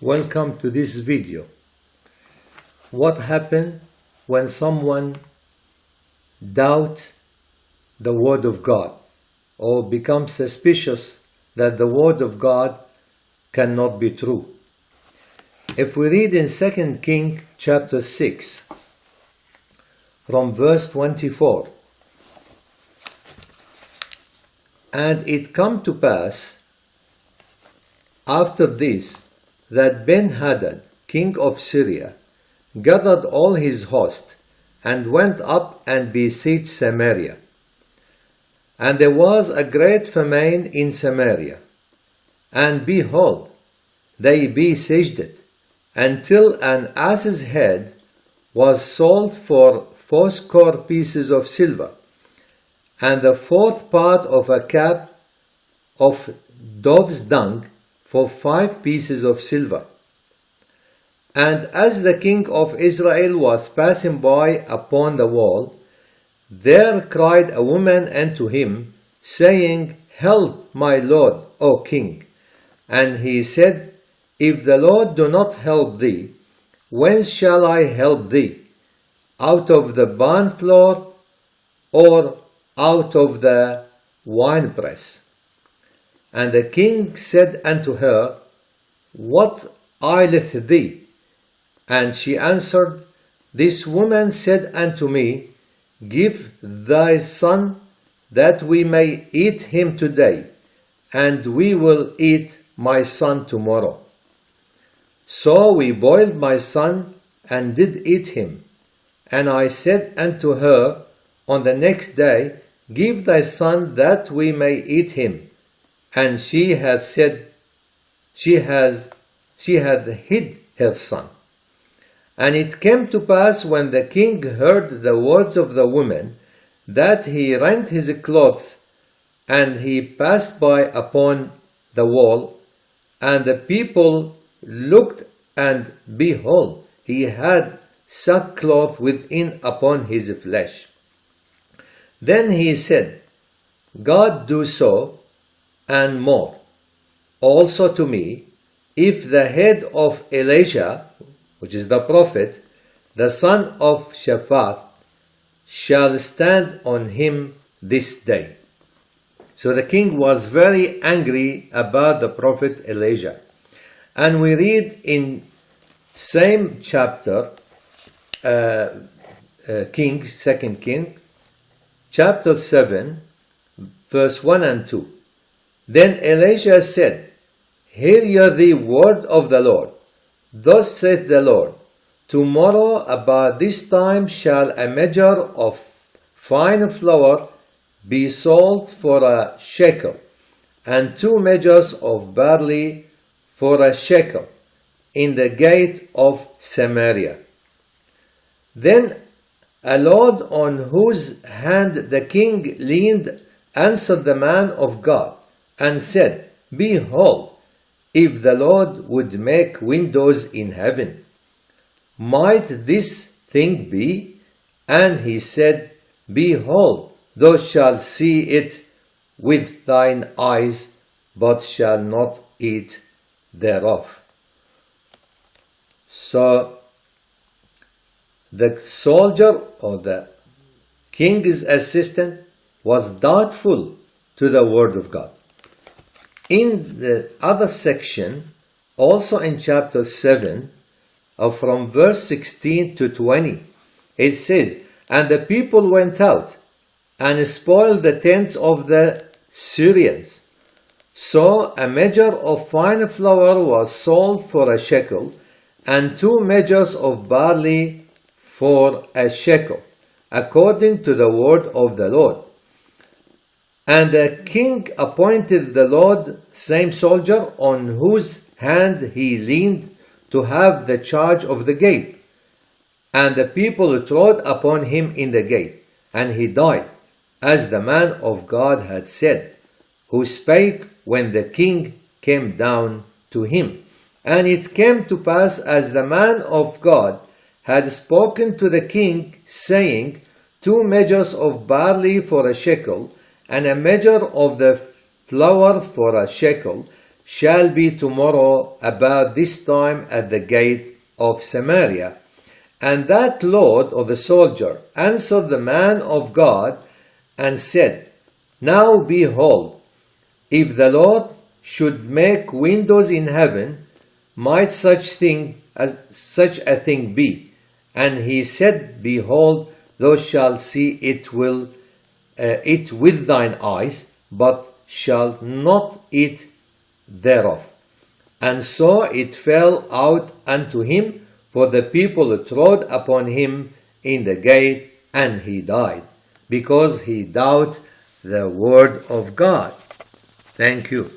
Welcome to this video. What happens when someone doubts the Word of God or becomes suspicious that the Word of God cannot be true? If we read in 2 Kings chapter 6 from verse 24, and it come to pass after this that Ben-Hadad, king of Syria, gathered all his host and went up and besieged Samaria. And there was a great famine in Samaria, and behold, they besieged it, until an ass's head was sold for 80 pieces of silver, and the 4th part of a cap of dove's dung for 5 pieces of silver. And as the king of Israel was passing by upon the wall, there cried a woman unto him, saying, Help, my lord, O king. And he said, If the Lord do not help thee, whence shall I help thee? Out of the barn floor, or out of the winepress? And the king said unto her, What aileth thee? And she answered, This woman said unto me, Give thy son, that we may eat him today, and we will eat my son tomorrow. So we boiled my son, and did eat him. And I said unto her on the next day, Give thy son, that we may eat him. And she had said, she had hid her son. And it came to pass, when the king heard the words of the woman, that he rent his clothes, and he passed by upon the wall. And the people looked, and behold, he had sackcloth within upon his flesh. Then he said, God do so, and more also to me, if the head of Elisha, which is the prophet, the son of Shaphat, shall stand on him this day. So the king was very angry about the prophet Elijah. And we read in same chapter, Kings, 2 Kings, chapter 7, verse 1 and 2. Then Elisha said, Hear ye the word of the Lord. Thus saith the Lord, Tomorrow about this time shall a measure of fine flour be sold for a shekel, and 2 measures of barley for a shekel, in the gate of Samaria. Then a lord on whose hand the king leaned answered the man of God, and said, Behold, if the Lord would make windows in heaven, might this thing be? And he said, Behold, thou shalt see it with thine eyes, but shall not eat thereof. So the soldier, or the king's assistant, was doubtful to the word of God. In the other section, also in chapter 7, from verse 16 to 20, it says, And the people went out and spoiled the tents of the Syrians. So a measure of fine flour was sold for a shekel, and 2 measures of barley for a shekel, according to the word of the Lord. And the king appointed the Lord, same soldier, on whose hand he leaned, to have the charge of the gate. And the people trod upon him in the gate, and he died, as the man of God had said, who spake when the king came down to him. And it came to pass, as the man of God had spoken to the king, saying, 2 measures of barley for a shekel, and a measure of the flour for a shekel, shall be tomorrow about this time at the gate of Samaria. And that lord or the soldier answered the man of God and said, Now behold, if the Lord should make windows in heaven, might such a thing be? And he said, Behold, thou shalt see it with thine eyes, but shalt not eat thereof. And so it fell out unto him, for the people trod upon him in the gate, and he died, because he doubted the word of God. Thank you.